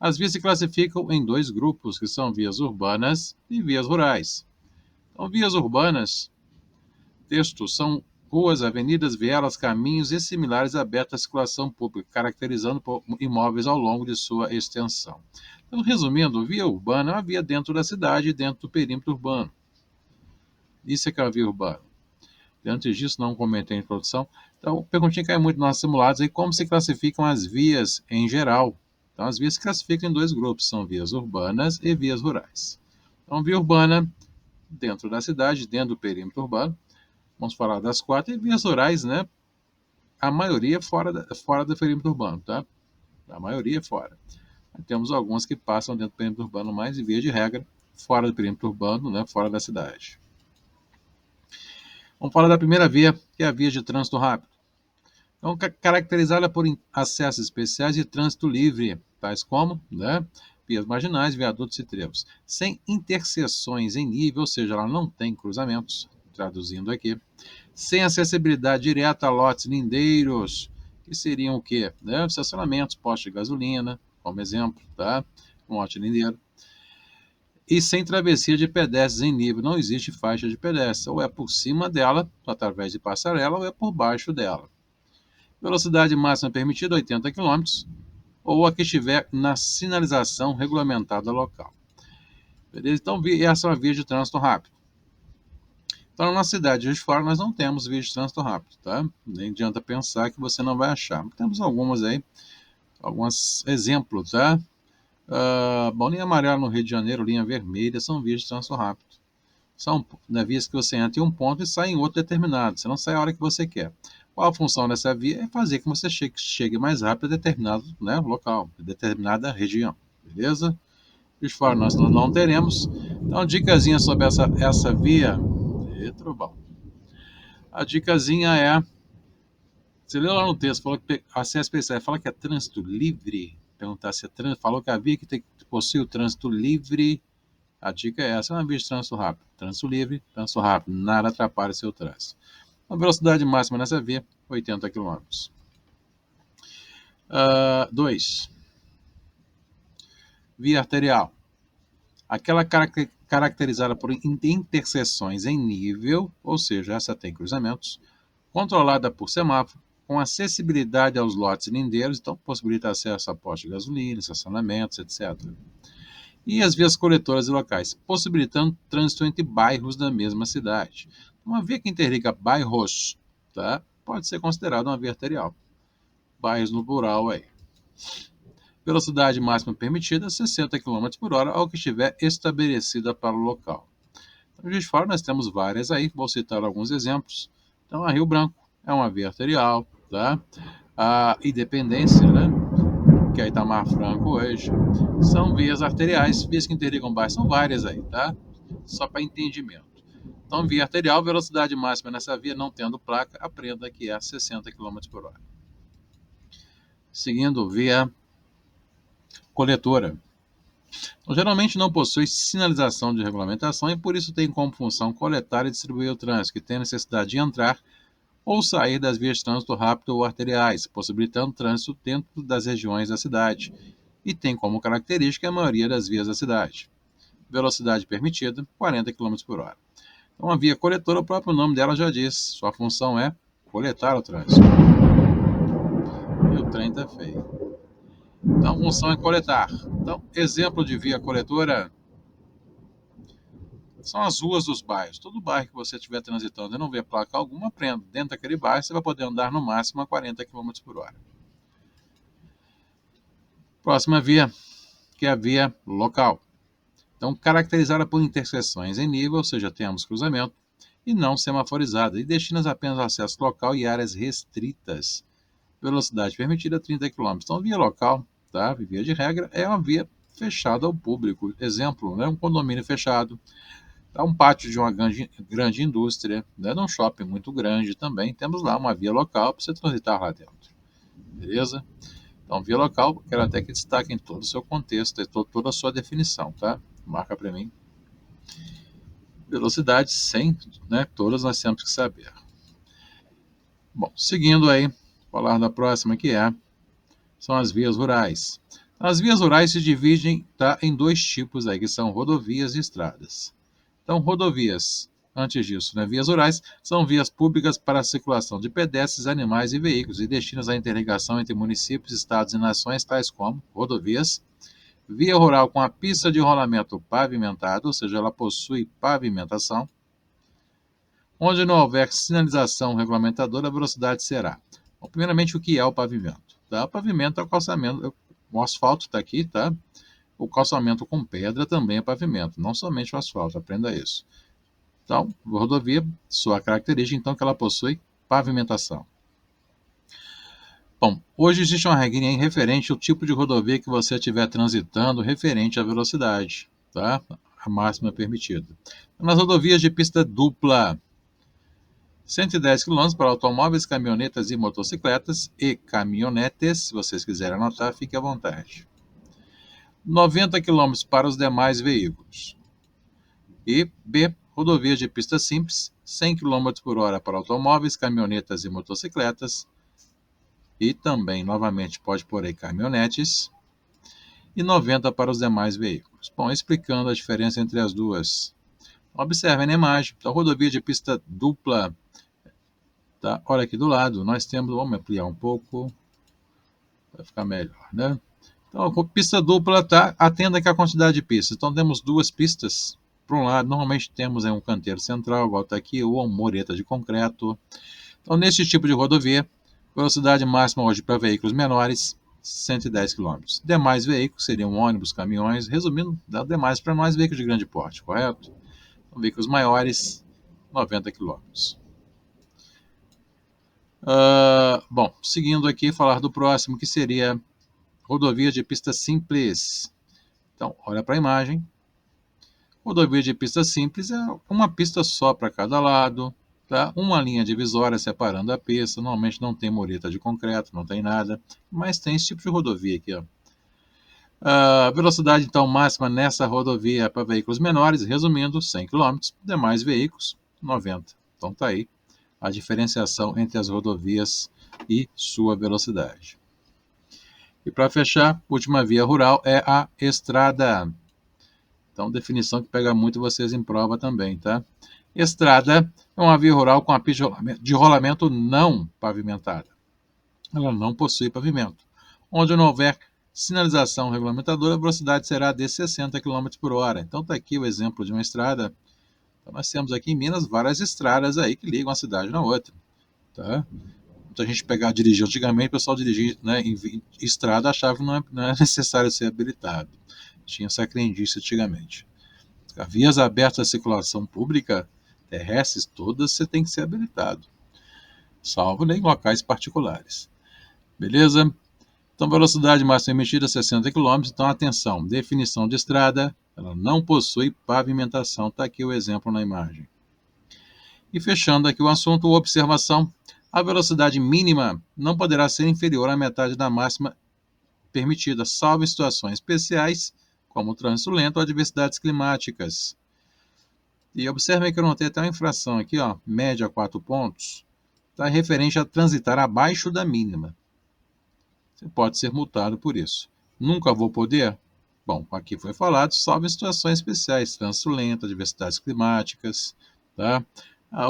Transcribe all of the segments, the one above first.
As vias se classificam em dois grupos, que são vias urbanas e vias rurais. Então, vias urbanas, texto, são ruas, avenidas, vielas, caminhos e similares abertos à circulação pública, caracterizando por imóveis ao longo de sua extensão. Então, resumindo, via urbana é uma via dentro da cidade, dentro do perímetro urbano. Isso é que é a via urbana. Antes disso, não comentei a introdução. Então, perguntinha que cai muito nos nossos simulados aí, como se classificam as vias em geral. Então, as vias se classificam em dois grupos, são vias urbanas e vias rurais. Então, via urbana, dentro da cidade, dentro do perímetro urbano. Vamos falar das quatro. E vias rurais, né? A maioria fora do perímetro urbano, tá? A maioria fora. Temos algumas que passam dentro do perímetro urbano, mas, via de regra, fora do perímetro urbano, né? Fora da cidade. Vamos falar da primeira via, que é a via de trânsito rápido. Então, caracterizada por acessos especiais e trânsito livre, tais como, né, vias marginais, viadutos e trevos, sem interseções em nível, ou seja, ela não tem cruzamentos, traduzindo aqui, sem acessibilidade direta a lotes lindeiros, que seriam o quê? Né, estacionamentos, postos de gasolina, como exemplo, tá? Um lote lindeiro. E sem travessia de pedestres em nível, não existe faixa de pedestre, ou é por cima dela, através de passarela, ou é por baixo dela. Velocidade máxima permitida 80 km, ou a que estiver na sinalização regulamentada local. Beleza? Então, essa é uma via de trânsito rápido. Então, na cidade de Juiz de Fora, nós não temos via de trânsito rápido, tá? Nem adianta pensar que você não vai achar. Temos algumas aí, alguns exemplos, tá? Bom, linha amarela no Rio de Janeiro, linha vermelha, são vias de trânsito rápido. São, né, vias que você entra em um ponto e sai em outro determinado. Você não sai a hora que você quer. Qual a função dessa via? É fazer com que você chegue mais rápido a determinado, né, local, a determinada região. Beleza? De fora nós não teremos. Então, dicasinha sobre essa via. Trovão. A dicasinha é. Você leu lá no texto, falou que acesso especial, fala que é trânsito livre. Perguntar se é trânsito. Falou que a via que possui o trânsito livre. A dica é essa, é uma via de trânsito rápido. Trânsito livre, trânsito rápido, nada atrapalha seu trânsito. A velocidade máxima nessa via, 80 km. 2. Via arterial. Aquela caracterizada por interseções em nível, ou seja, essa tem cruzamentos, controlada por semáforo, com acessibilidade aos lotes lindeiros, então possibilita acesso a postos de gasolina, estacionamentos, etc. E as vias coletoras e locais, possibilitando trânsito entre bairros da mesma cidade. Uma via que interliga bairros, tá? Pode ser considerada uma via arterial. Bairros no plural aí. Velocidade máxima permitida, 60 km por hora, ao que estiver estabelecida para o local. Então, de fora, nós temos várias aí, vou citar alguns exemplos. Então, a Rio Branco é uma via arterial, tá? A Independência, né? Que é Itamar Franco hoje, são vias arteriais, vias que interligam bairros, são várias aí, tá? Só para entendimento. Então, via arterial, velocidade máxima nessa via, não tendo placa, aprenda que é 60 km por hora. Seguindo, via coletora. Então, geralmente não possui sinalização de regulamentação e por isso tem como função coletar e distribuir o trânsito, que tem necessidade de entrar ou sair das vias de trânsito rápido ou arteriais, possibilitando trânsito dentro das regiões da cidade, e tem como característica a maioria das vias da cidade. Velocidade permitida, 40 km por hora. Então, a via coletora, o próprio nome dela já diz, sua função é coletar o trânsito. E o trem está feio. Então, a função é coletar. Então, exemplo de via coletora são as ruas dos bairros. Todo bairro que você estiver transitando e não vê placa alguma, aprenda. Dentro daquele bairro, você vai poder andar no máximo a 40 km por hora. Próxima via, que é a via local. Então, caracterizada por interseções em nível, ou seja, temos cruzamento, e não semaforizada, e destina apenas ao acesso local e áreas restritas. Velocidade permitida 30 km. Então, via local, tá? Via de regra, é uma via fechada ao público. Exemplo, né? Um condomínio fechado, tá? Um pátio de uma grande indústria, né? Num shopping muito grande também. Temos lá uma via local para você transitar lá dentro. Beleza? Então, via local, quero até que destaque em todo o seu contexto, toda a sua definição, tá? Marca para mim. Velocidade 100, né? Todas nós temos que saber. Bom, seguindo aí, falar da próxima que são as vias rurais. As vias rurais se dividem, tá, em dois tipos aí, que são rodovias e estradas. Então, rodovias, antes disso, né, vias rurais, são vias públicas para a circulação de pedestres, animais e veículos e destinos à interligação entre municípios, estados e nações, tais como rodovias, via rural com a pista de rolamento pavimentado, ou seja, ela possui pavimentação. Onde não houver sinalização regulamentadora, a velocidade será. Bom, primeiramente, o que é o pavimento? Tá? O pavimento é o calçamento, o asfalto está aqui, tá? O calçamento com pedra também é pavimento, não somente o asfalto, aprenda isso. Então, rodovia, sua característica, então, que ela possui pavimentação. Bom, hoje existe uma regrinha referente ao tipo de rodovia que você estiver transitando referente à velocidade, tá? A máxima permitida. Nas rodovias de pista dupla, 110 km para automóveis, caminhonetas e motocicletas e caminhonetes, se vocês quiserem anotar, fique à vontade. 90 km para os demais veículos. E B, rodovias de pista simples, 100 km por hora para automóveis, caminhonetas e motocicletas. E também, novamente, pode pôr aí caminhonetes. E 90 para os demais veículos. Bom, explicando a diferença entre as duas. Observem na imagem. Então, rodovia de pista dupla. Tá? Olha aqui do lado, nós temos, vamos ampliar um pouco, vai ficar melhor, né? Então, pista dupla, tá? Atenda que a quantidade de pistas. Então, temos duas pistas. Por um lado, normalmente temos um canteiro central, igual está aqui, ou uma mureta de concreto. Então, nesse tipo de rodovia, velocidade máxima hoje para veículos menores, 110 km. Demais veículos seriam ônibus, caminhões, resumindo, dá demais para nós veículos de grande porte, correto? Então, veículos maiores, 90 km. Bom, seguindo aqui, falar do próximo, que seria rodovia de pista simples. Então, olha para a imagem. Rodovia de pista simples é uma pista só para cada lado, tá? Uma linha divisória separando a pista. Normalmente não tem mureta de concreto, não tem nada, mas tem esse tipo de rodovia aqui, ó. Velocidade, então, máxima nessa rodovia para veículos menores, resumindo, 100 km. Demais veículos, 90. Então, tá aí a diferenciação entre as rodovias e sua velocidade. E para fechar, última via rural é a estrada. Então, definição que pega muito vocês em prova também, tá? Estrada é uma via rural com a pista de rolamento não pavimentada. Ela não possui pavimento. Onde não houver sinalização regulamentadora, a velocidade será de 60 km por hora. Então, está aqui o exemplo de uma estrada. Então, nós temos aqui em Minas várias estradas aí que ligam uma cidade na outra, tá? Muita gente dirigir antigamente, o pessoal dirigia, né, em estrada, achava que não é necessário ser habilitado. Tinha essa crendice antigamente. As vias abertas à circulação pública, terrestres, todas você tem que ser habilitado, salvo em locais particulares. Beleza? Então, velocidade máxima emitida 60 km. Então, atenção, definição de estrada, ela não possui pavimentação. Está aqui o exemplo na imagem. E fechando aqui o assunto, observação, a velocidade mínima não poderá ser inferior à metade da máxima permitida, salvo em situações especiais, como o trânsito lento ou adversidades climáticas. E observem que eu notei até uma infração aqui, ó, média 4 pontos, está referente a transitar abaixo da mínima. Você pode ser multado por isso. Nunca vou poder? Bom, aqui foi falado, salvo em situações especiais, trânsito lento, adversidades climáticas, tá?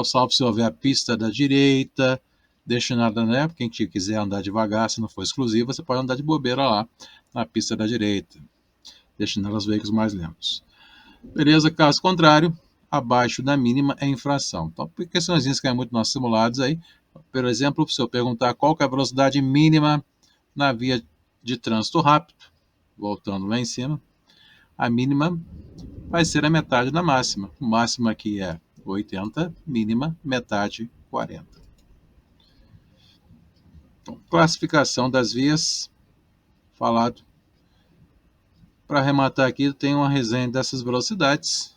Salvo se houver a pista da direita, destinada, né? Quem quiser andar devagar, se não for exclusiva, você pode andar de bobeira lá, na pista da direita, destinada aos veículos mais lentos. Beleza? Caso contrário, abaixo da mínima é infração. Então, por questões que caem muito nos simulados aí, por exemplo, se eu perguntar qual que é a velocidade mínima na via de trânsito rápido, voltando lá em cima, a mínima vai ser a metade da máxima. O máximo aqui é 80, mínima, metade, 40. Então, classificação das vias, falado. Para arrematar aqui, tem uma resenha dessas velocidades.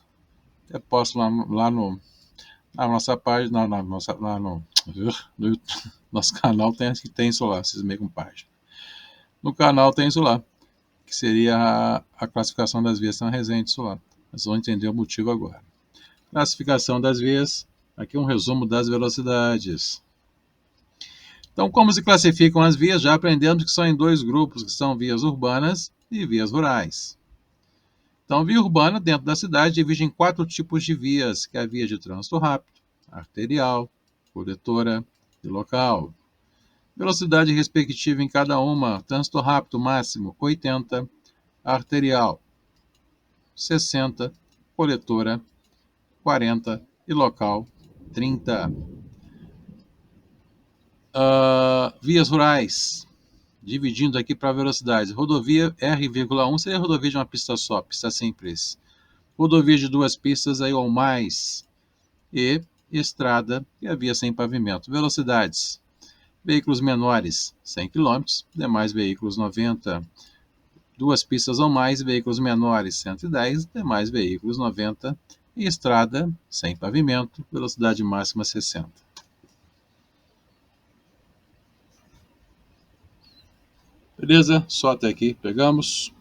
Eu posto lá na nossa página, lá no nosso canal tem isso lá, vocês meio com página. No canal tem isso lá, que seria a classificação das vias, tem uma resenha disso lá. Vocês vão entender o motivo agora. Classificação das vias, aqui um resumo das velocidades. Então, como se classificam as vias? Já aprendemos que são em dois grupos, que são vias urbanas e vias rurais. Então, via urbana, dentro da cidade, divide em 4 tipos de vias, que é a via de trânsito rápido, arterial, coletora e local. Velocidade respectiva em cada uma: trânsito rápido máximo 80, arterial 60, coletora 40 e local 30. Vias rurais, dividindo aqui para velocidades. Rodovia R,1 seria rodovia de uma pista só, pista simples. Rodovia de 2 pistas aí ou mais. E estrada e a via sem pavimento. Velocidades: veículos menores 100 km, demais veículos 90. 2 pistas ou mais, veículos menores 110, demais veículos 90. E estrada sem pavimento, velocidade máxima 60. Beleza? Só até aqui, pegamos.